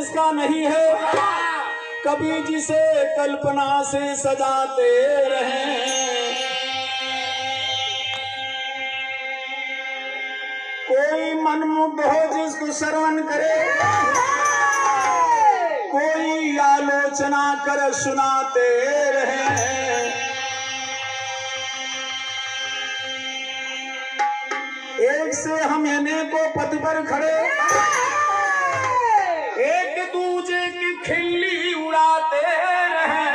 जिसका नहीं है, कभी जिसे कल्पना से सजाते रहें। कोई मनमुग्ध हो जिसको श्रवण करे, कोई आलोचना कर सुनाते रहे। एक से हम अनेकों पद पर खड़े, एक दूजे की खिल्ली उड़ाते रहे।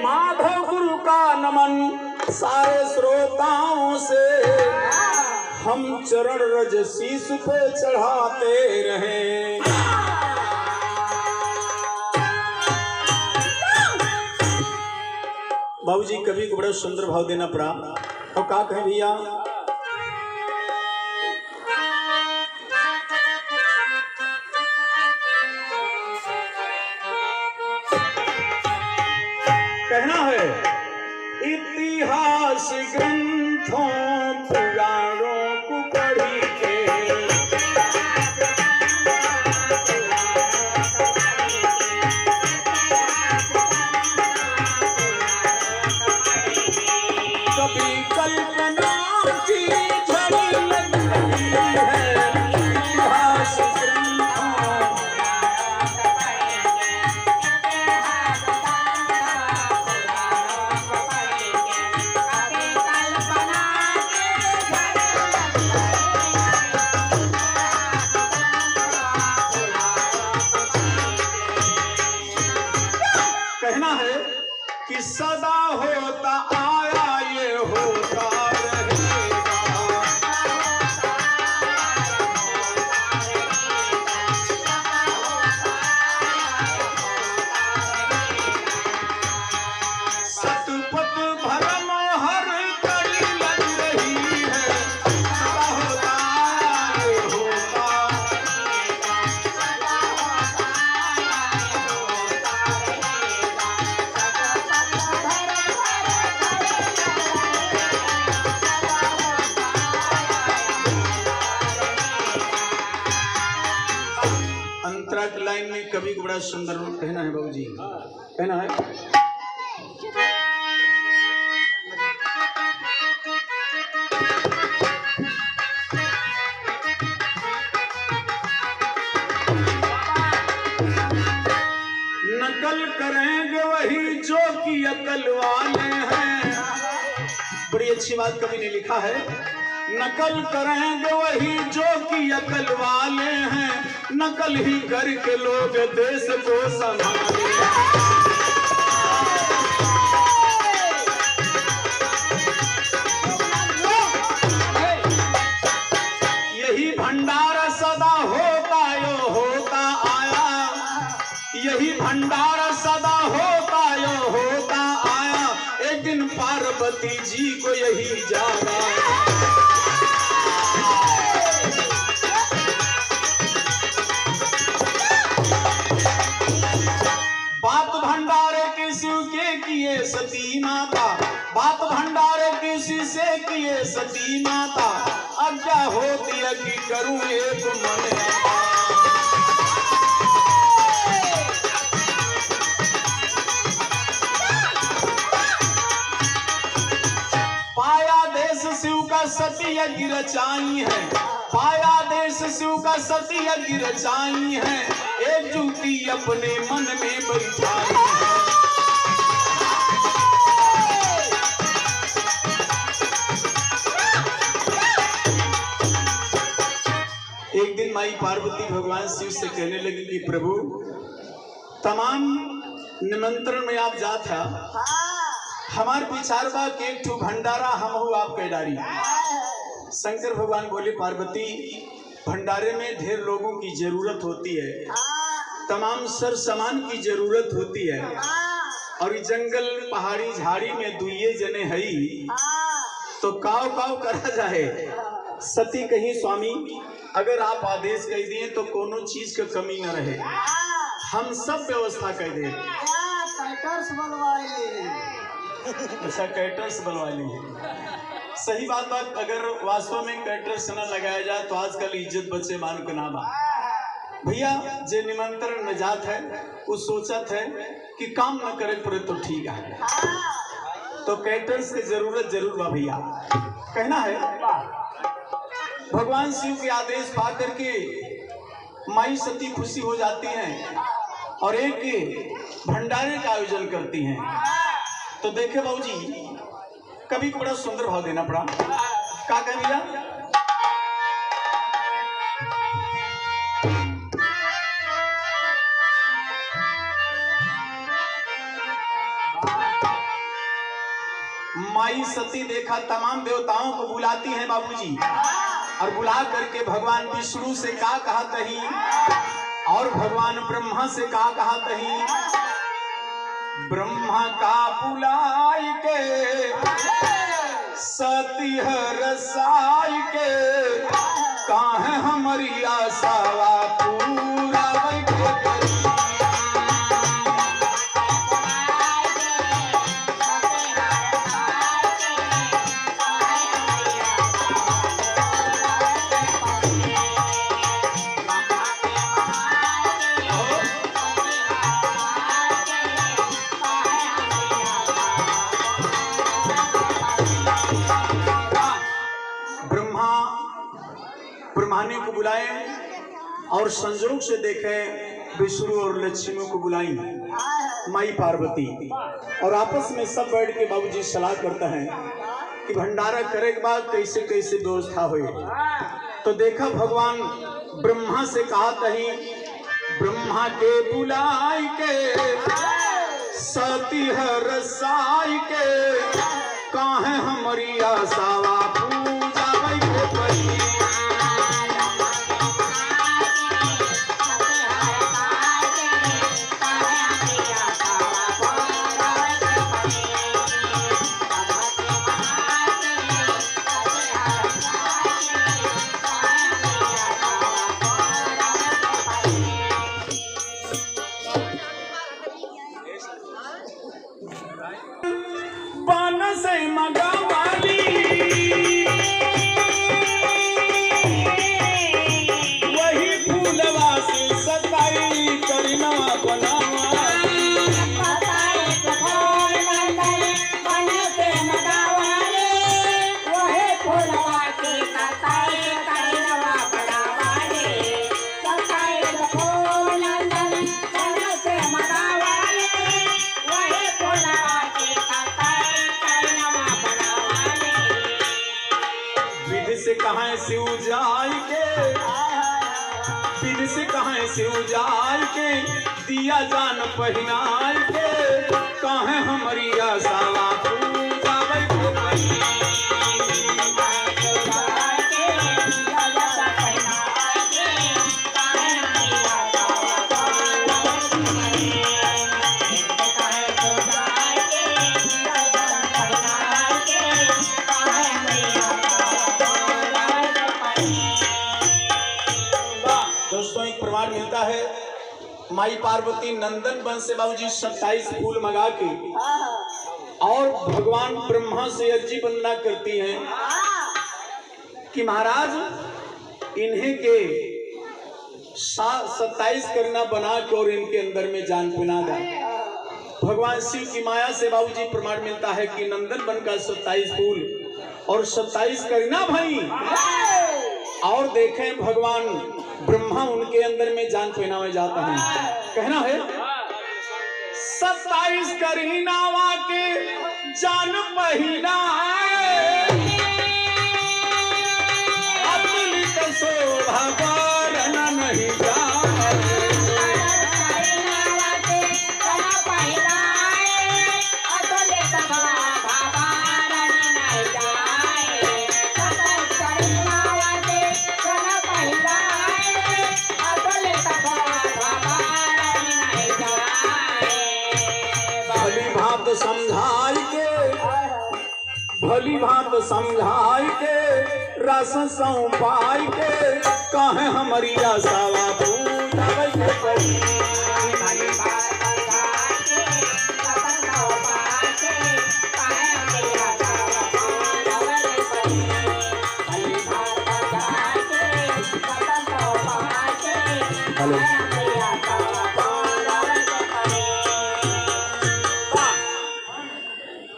माधव गुरु का नमन सारे श्रोताओं से, हम चरण रज शीश पे चढ़ाते रहे। बाबूजी कवि को बड़ा सुंदर भाव देना पड़ा। और क्या कहें भैया, कहना है इतिहास ग्रंथों पुराणों को पढ़ी के, कभी कल्पना की झड़ी लग रही है। इतिहास कहना है कि सदा होता आया ये होता रहेगा। सतपथ भरम हर कड़ी लग रही है। सदा होता आया ये होता, अंतरा की लाइन में कवि को बड़ा सुंदर कहना है बाबूजी, कहना है नकल करेंगे वही जो कि अकल वाले हैं। बड़ी अच्छी बात कवि ने लिखा है, नकल करेंगे वही जो कि अकल वाले हैं। नकल ही करके लोग देश को संभाले। यही भंडार सदा होता यो होता आया, यही भंडार सदा होता यो होता आया। एक दिन पार्वती जी को यही जागा। बात भंडारे किसी के किए सती माता, बात भंडारे किसी से किए सती माता। अब क्या होती है कि करूं एक मन, पाया देश शिव का सती यज्ञ रचाई है। पाया देश शिव का सती यज्ञ रचाई है। एक जुटी अपने मन में बैठाई है। एक दिन माई पार्वती भगवान शिव से कहने लगी कि प्रभु तमाम निमंत्रण में आप जा था, हमार विचार बा के एक ठू भंडारा हम हो आप कैडारी। शंकर भगवान बोले पार्वती भंडारे में ढेर लोगों की जरूरत होती है, तमाम सर सामान की जरूरत होती है। और जंगल पहाड़ी झाड़ी में दुइये जने हई तो काव काव करा जाए। सती कहीं स्वामी अगर आप आदेश कह दिए तो कोनो चीज का कमी न रहे, हम सब व्यवस्था कर दे। कैटर्स बनवाए, अच्छा कैटर्स बनवा लीजिए। सही बात अगर वास्तव में कैटर से न लगाया जाए तो आजकल इज्जत बचे मान के नाम भैया जे निमंत्रण में जात है वो सोचत है कि काम न करे पड़े तो ठीक है, तो कैटर्स की जरूरत जरूर बा भैया। कहना है भगवान शिव के आदेश पा करके माई सती खुशी हो जाती हैं और एक भंडारे का आयोजन करती हैं। तो देखे बाबूजी कभी को बड़ा सुंदर भाव देना पड़ा। क्या कह भैया? माई सती देखा तमाम देवताओं को बुलाती हैं बाबूजी, और बुला करके भगवान विष्णु से कहा तही और भगवान ब्रह्मा से कहा तही। ब्रह्मा का बुलाई के सती रसाई के काहे हमारी आशावा पूरा ब्रह्माने को बुलाए और संजोग से देखे विष्णु और लक्ष्मी को बुलाई माई पार्वती, और आपस में सब बैठ के बाबूजी सलाह करता है कि भंडारा करे के बाद कैसे कैसे व्यवस्था हुई। तो देखा भगवान ब्रह्मा से कहा तही ब्रह्मा के बुलाई के सती रसाई के काहे हमारी आशावा पूजा के परी। शिव जाय के फिर से कहे शिव जाय के दिया जान पहिनाय के कहे हमारी आशावा पूजा मिलता है। माई पार्वती नंदन वन से बाबूजी 27 फूल मंगा के और भगवान ब्रह्मा से अर्जी वंदना करती हैं कि महाराज इन्हें के 27 करना बना के और इनके अंदर में जान पिना जाए। भगवान शिव की माया से बाबूजी प्रमाण मिलता है कि नंदन वन का 27 फूल और 27 करना भाई, और देखें भगवान ब्रह्मा उनके अंदर में जान पहनावे जाता है। कहना है 27 करीनावा के जान पहिना अपनी तो शोभा करना नहीं भली भात समझाई के रस सौंपाई के कहे हमारी आशावा पूजा के परी।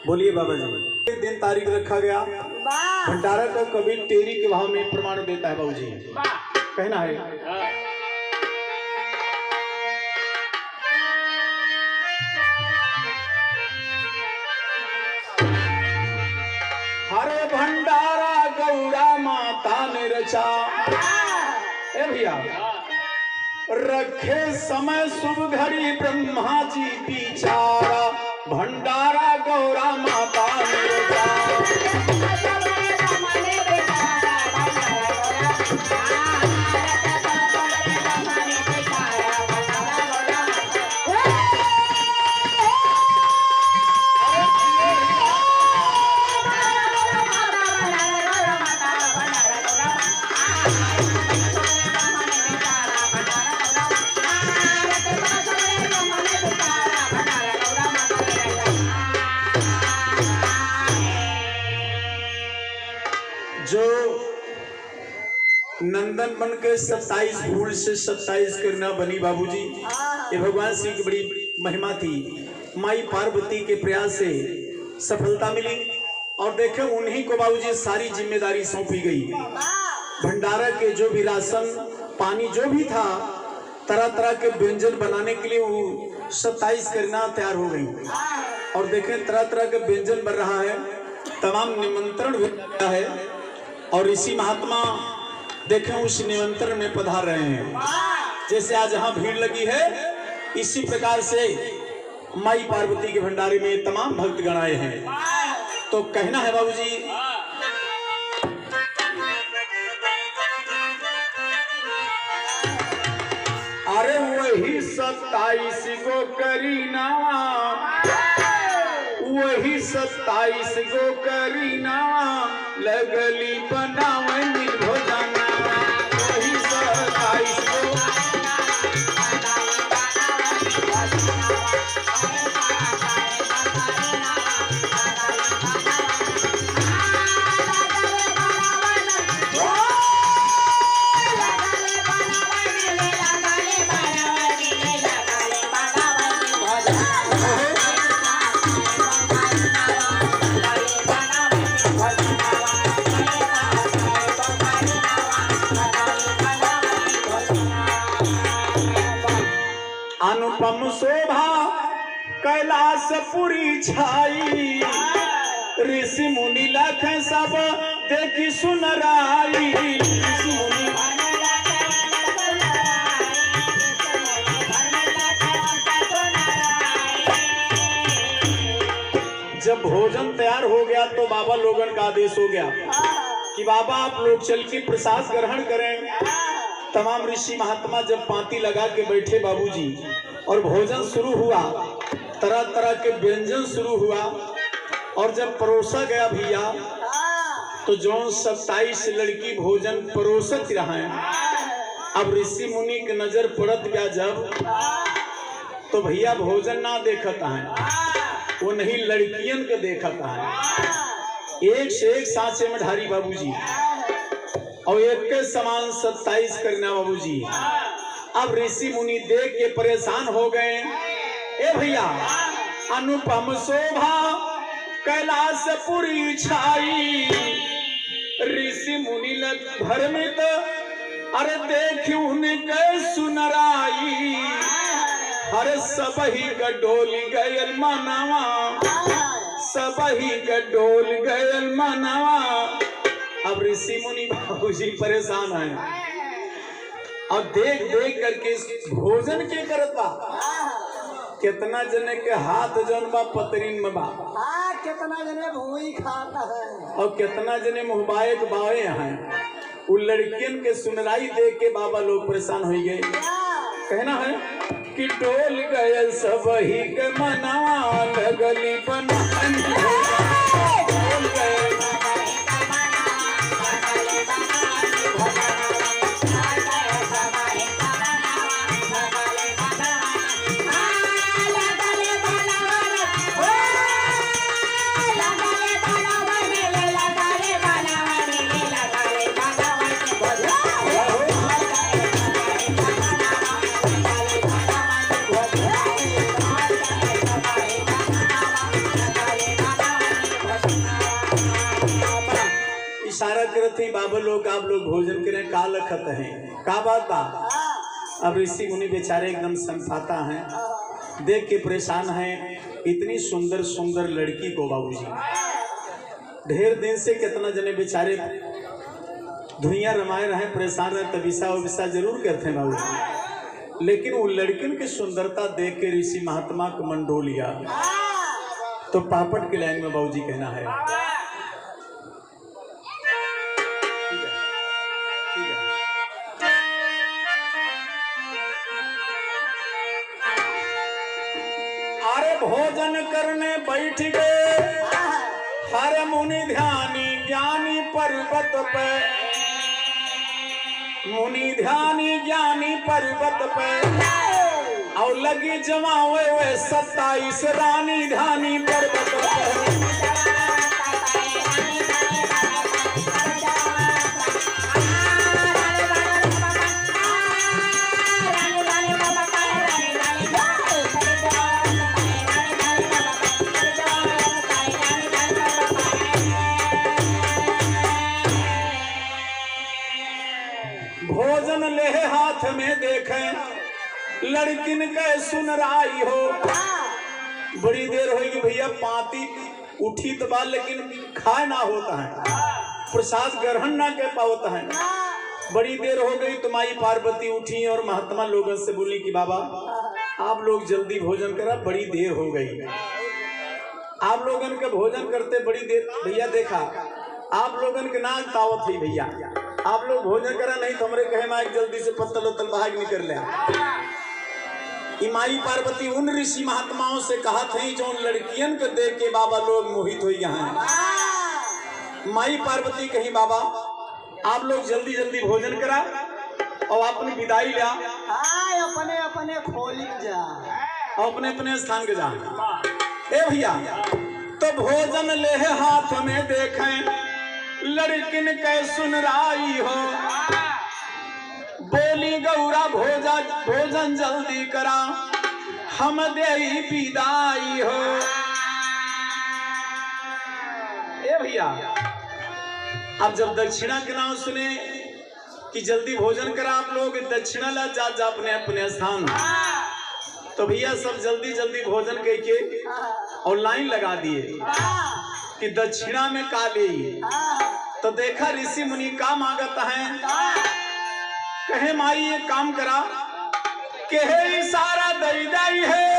बोलिए बाबा जी। एक दिन तारीख रखा गया, भंडारा का कवि टेरी के भाव में प्रमाण देता है बाबू जी। कहना है हरे भंडारा गौरा माता ने रचा। ए भैया रखे समय शुभ घड़ी ब्रह्मा जी बिचारा, भंडारा गौरा माता ने रचा। जो नंदन बन के 27 फूल से 27 करना बनी बाबूजी, ये भगवान श्री की बड़ी महिमा थी। माई पार्वती के प्रयास से सफलता मिली और देखे उन्हीं को बाबूजी सारी जिम्मेदारी सौंपी गई। भंडारा के जो भी राशन पानी जो भी था, तरह तरह के व्यंजन बनाने के लिए वो 27 करना तैयार हो गई। और देखें तरह तरह के व्यंजन बन रहा है, तमाम निमंत्रण भी गया है और ऋषि महात्मा देखें उस निमंत्रण में पधार रहे हैं। जैसे आज यहाँ भीड़ लगी है, इसी प्रकार से माई पार्वती के भंडारे में तमाम भक्तगण आए हैं। तो कहना है बाबूजी अरे वही 27 को करीना, वही 27 को करीना, लगली बनावे भोजना। वही 27 को अनुपम शोभा कैलाशपुरी छाई, ऋषि मुनि लख सब देखी सुनराई। ऋषि मुनि जब भोजन तैयार हो गया तो बाबा लोगन का आदेश हो गया कि बाबा आप लोग चल के प्रसाद ग्रहण करें। तमाम ऋषि महात्मा जब पांति लगा के बैठे बाबूजी और भोजन शुरू हुआ, तरह तरह के व्यंजन शुरू हुआ और जब परोसा गया भैया तो जो 27 लड़की भोजन परोसत रहे, अब ऋषि मुनि की नजर पड़त गया जब, तो भैया भोजन ना देखता है, वो नहीं लड़कियन के देखता है। एक से एक सांचे में ढारी बाबूजी और एक के समान 27 करना बाबूजी। अब ऋषि मुनि देख के परेशान हो गए। ए भैया अनुपम शोभा कैलाशपुरी छाई, ऋषि मुनि लग भ्रमित अरे देखी उनके सुनराई। हर सबही का डोल गयल मनवा, सबही का डोल गयल मनवा। अब ऋषि मुनि बाबूजी परेशान है और देख देख करके भोजन के करता। कितना जने के हाथ जन बा पतरीन में बा, कितना जने भूमि खाता है और कितना जने मुहबाए के बावे हैं। उन लड़कियन के सुनराई देख के बाबा लोग परेशान हो गए। कहना है कि डोल गयल सब ही के मनावा, लगली बनानी डोल गयल करते हैं बाबा लोग, आप लोग भोजन करें, का लखत हैं, का बात बा। अब ऋषि मुनि बेचारे एकदम संफाता हैं, देख के परेशान हैं। इतनी सुंदर सुंदर लड़की को बाबूजी ढेर दिन से कितना जने बेचारे धुइयां रमाए रहे, परेशान रहे, तबिसा वबिसा जरूर करते हैं बाबूजी, लेकिन वो लड़किन की सुंदरता देख के ऋषि महात्मा को मन डो लिया। तो पापट की लाइन में बाबूजी कहना है, अरे भोजन करने बैठ गए हर मुनि ध्यानी ज्ञानी पर्वत पे, मुनि ध्यानी ज्ञानी पर्वत पे, और लगी जमावे वे 27 रानी ध्यानी पर्वत पे। भोजन ले हाथ में देखें लड़किन के सुन राई हो, बड़ी देर होगी भैया, पाती उठी तो बात लेकिन खाए ना होता है, प्रसाद ग्रहण ना कर पाता है। बड़ी देर हो गई तो माई पार्वती उठी और महात्मा लोगों से बोली कि बाबा आप लोग जल्दी भोजन करा, बड़ी देर हो गई। आप लोगन के भोजन करते बड़ी देर, भैया देखा आप लोगन के नाक तावत है भैया, आप लोग भोजन करा, नहीं तो हमरे कहे माइक जल्दी से पत्तल उत्तल भाग निकल ले। माई पार्वती उन ऋषि महात्माओं से कहा थे जो लड़कियन को देख के बाबा लोग मोहित हो गए हैं। माई पार्वती कही बाबा आप लोग जल्दी जल्दी भोजन करा और अपनी विदाई लिया, अपने अपने खोली जा और अपने अपने स्थान के जा। ए भैया तो भोजन ले हाथ में देखें लड़किन के सुन राई हो, बोली गौरा भोजन जल्दी करा हम दे विदाई हो। ए भैया अब जब दक्षिणा के नाम सुने कि जल्दी भोजन करा आप लोग, दक्षिणा ला जा अपने अपने स्थान, तो भैया सब जल्दी जल्दी भोजन करके और लाइन लगा दिए कि दक्षिणा में काली। तो देखा ऋषि मुनि का मांगता है, कहे माई ये काम करा, कहे इशारा दई दई है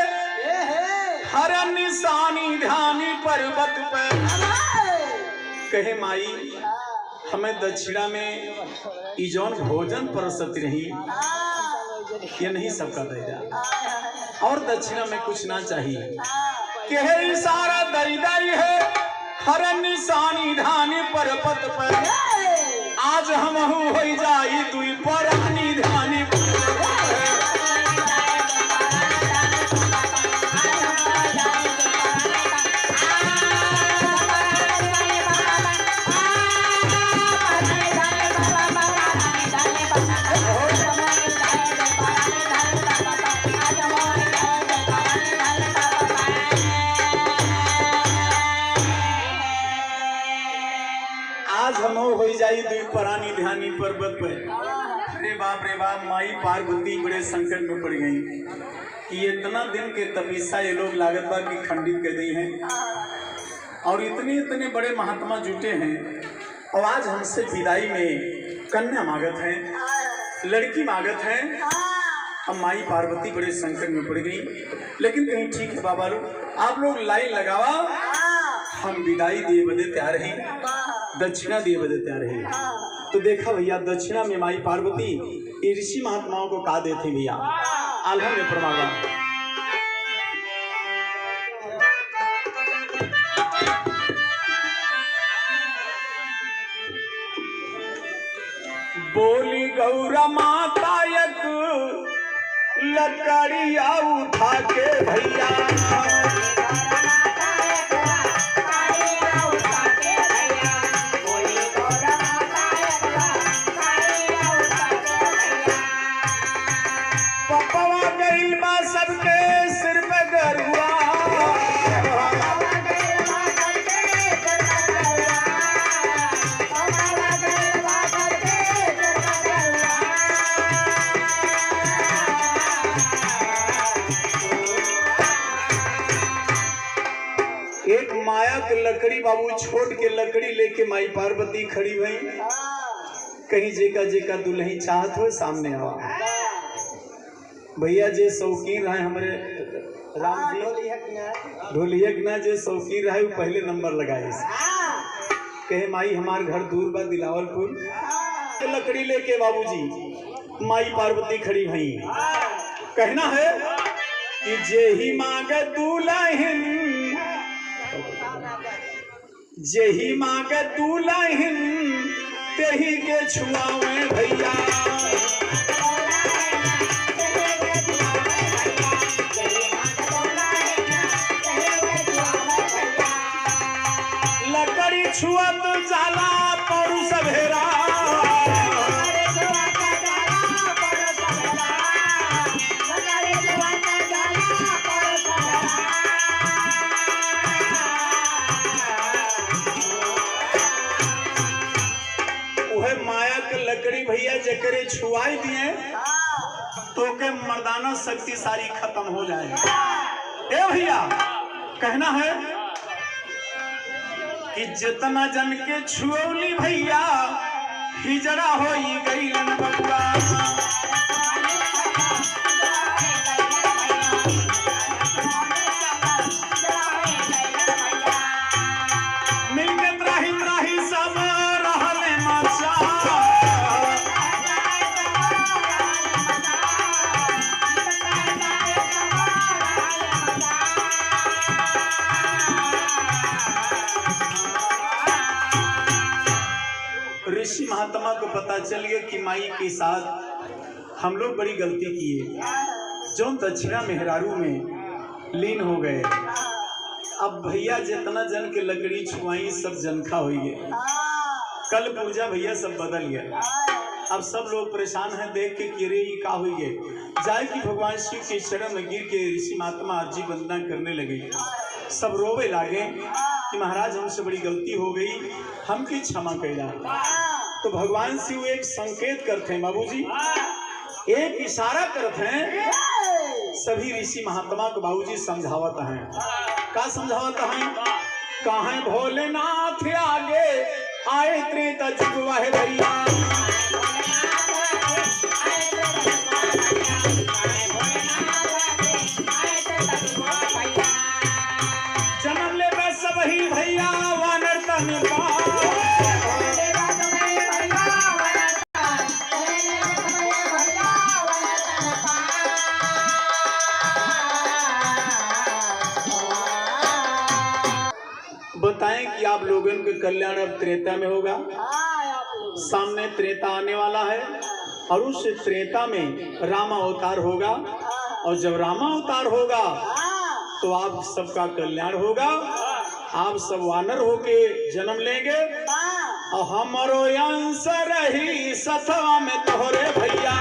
हर निशानी ध्यानी पर्वत पे, कहे माई हमें दक्षिणा में इजौन भोजन परसती रही ये नहीं सबका दे जा, और दक्षिणा में कुछ ना चाहिए, कहे इशारा दई दई है हर निशानी धानी पर्वत पर, आज हम हो जाई दुई परानी धानी पर्वत पर। हो जाई दुई परानी ध्यानी पर्वत पर। रे बाप माई पार्वती बड़े संकट में पड़ गई कि इतना दिन के तपस्या ये लोग लागत बा की खंडित कर दी हैं, और इतने बड़े महात्मा जुटे हैं, और आज हमसे विदाई में कन्या मांगत है, लड़की मांगत है। अब माई पार्वती बड़े संकट में पड़ गई, लेकिन कहीं ठीक है बाबा लोग, आप लोग लाइन लगावा, हम विदाई दिए बदे तैयार हैं, दक्षिणा दिए बदे तैयार हैं। तो देखा भैया दक्षिणा में माई पार्वती ऋषि महात्माओं को का देते भैया, आल्हा में प्रमागा बोली गौरा माता एक लकड़िया उठा के भैया, पपवा गई बा सबके सिर पे गरुआ, लकड़ी बाबू छोड़ के लकड़ी लेके माई पार्वती खड़ी भई। कहीं जेका जेका दुल्हन चाहत हो सामने आवा। भैया जे शौकीन रहे हमरे राम जी ढोलिया ना जे शौकीन रहे वो पहले नंबर लगाए। कहे माई हमार घर दूर बा दिलावलपुर। लकड़ी लेके बाबूजी माई पार्वती खड़ी भई। कहना है कि जे ही मांग दुल्हन जेही मांग दुल्हन तेही के छुआवे भैया। लकड़ी छुअत जाला पौरुष भेरा। माया के लकड़ी भैया जकरे छुआई दिए तो के मर्दाना शक्ति सारी खत्म हो जाए। ए भैया कहना है कि जितना जन के छुअली भैया हिजड़ा हो गई बबुआ। ऋषि महात्मा को पता चल गया कि माई के साथ हम लोग बड़ी गलती किए, जो दक्षिणा मेहरारू में लीन हो गए। अब भैया जितना जन के लकड़ी छुआई सब जनखा हो गए। कल पूजा भैया सब बदल गया। अब सब लोग परेशान हैं देख के कि रे का हुई गए। जाए कि भगवान शिव के शरण में गिर के ऋषि महात्मा जी वंदना करने लगे। सब रोवे लागे कि महाराज हमसे बड़ी गलती हो गई, हमकी क्षमा कैला। तो भगवान शिव एक संकेत करते हैं बाबूजी, एक इशारा करते हैं। सभी ऋषि महात्मा को बाबूजी समझावत हैं। का समझावत हैं? कहाँ भोलेनाथ आगे आए त्रेता जुग वाहे भैया। जन्म ले बस वही भैया वानर तन बताएं कि आप लोगों के कल्याण अब त्रेता में होगा। सामने त्रेता आने वाला है और उस त्रेता में राम अवतार होगा। और जब राम अवतार होगा तो आप सबका कल्याण होगा। आप सब वानर होके जन्म लेंगे और हमारो अंश रही सतवा में तोहरे भैया।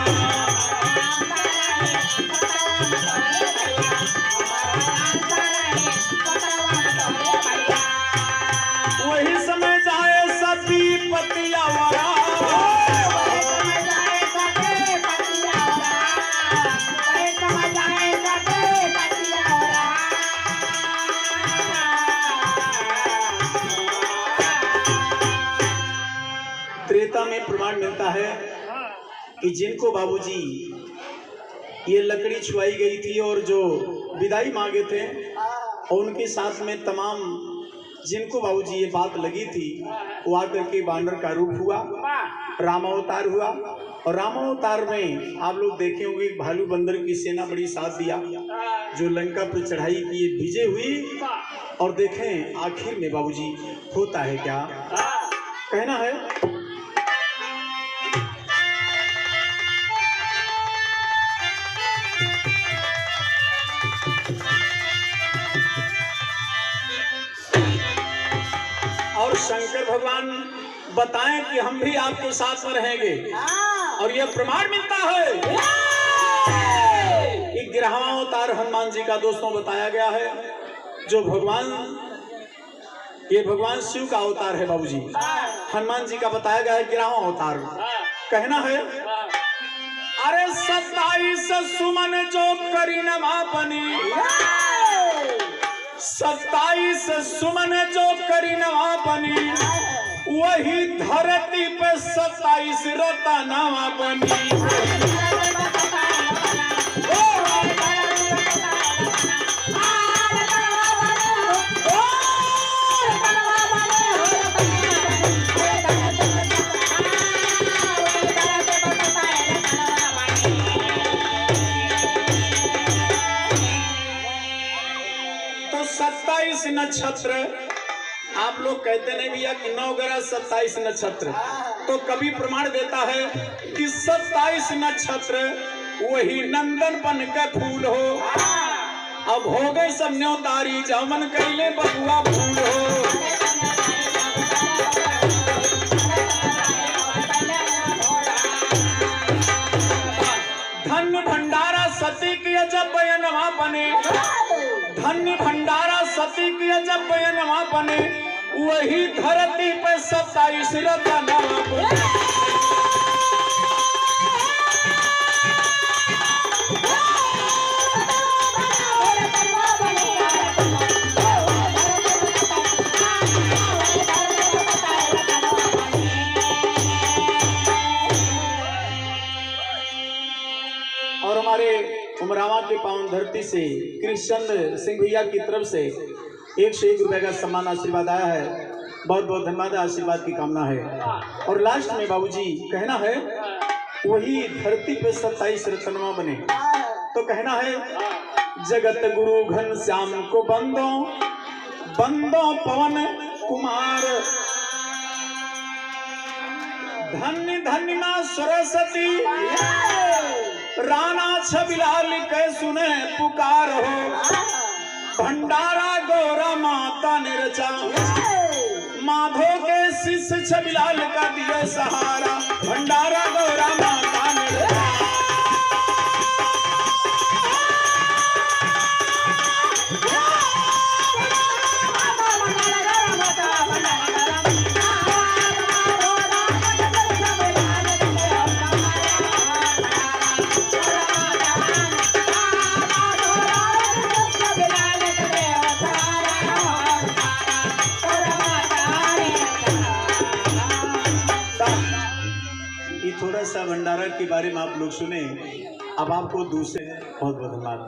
वही समय जाए सती पतिया वाला। त्रेता में प्रमाण मिलता है कि जिनको बाबूजी ये लकड़ी छुआई गई थी और जो विदाई मांगे थे और उनके साथ में तमाम जिनको बाबूजी ये बात लगी थी वो आकर के बानर का रूप हुआ, राम अवतार हुआ। और राम अवतार में आप लोग देखे होंगे भालू बंदर की सेना बड़ी साथ दिया, जो लंका पर चढ़ाई की विजय हुई। और देखें आखिर में बाबूजी होता है क्या, कहना है और शंकर भगवान बताएं कि हम भी आपके साथ में रहेंगे। और यह प्रमाण मिलता है कि 11वां अवतार हनुमान जी का दोस्तों बताया गया है, जो ये भगवान शिव का अवतार है बाबूजी। हनुमान जी का बताया गया है 11वां अवतार। कहना है अरे 27 सुमन जो करी नमा बनी, 27 सुमन जो करी नवा बनी, वही धरती पे 27 रतनवा बनी। तो 27 नक्षत्र, आप लोग कहते नहीं भैया कि 9 ग्रह 27 नक्षत्र, तो कभी प्रमाण देता है कि 27 नक्षत्र वही नंदन बन के फूल हो। अब हो गए सब न्योतारी जमन कैले बबुआ फूल हो। धन भंडारा सती की अजब बयनवा बने, धन्य भंडारा सती की अजब बयनवा बने, वही धरती पे 27 रतनवा बने। और हमारे उमरावा के पावन धरती से कृष्ण सिंह भैया की तरफ से 101 रुपए का सम्मान आशीर्वाद आया है। बहुत बहुत धन्यवाद, आशीर्वाद की कामना है। और लास्ट में बाबूजी कहना है वही धरती पे 27 रतनवा बने, तो कहना है जगत गुरु घन श्याम को बंदो बंदो पवन कुमार, धन्य धन्य मां सरस्वती राणा छबिलाल के सुने पुकार हो। भंडारा गौरा माता ने रचा, माधो के शिष्य छबिलाल का दिया सहारा। भंडारा गौरा माता ने रचा। थोड़ा सा भंडारा के बारे में आप लोग सुने। अब आपको दूसरे बहुत बहुत धन्यवाद।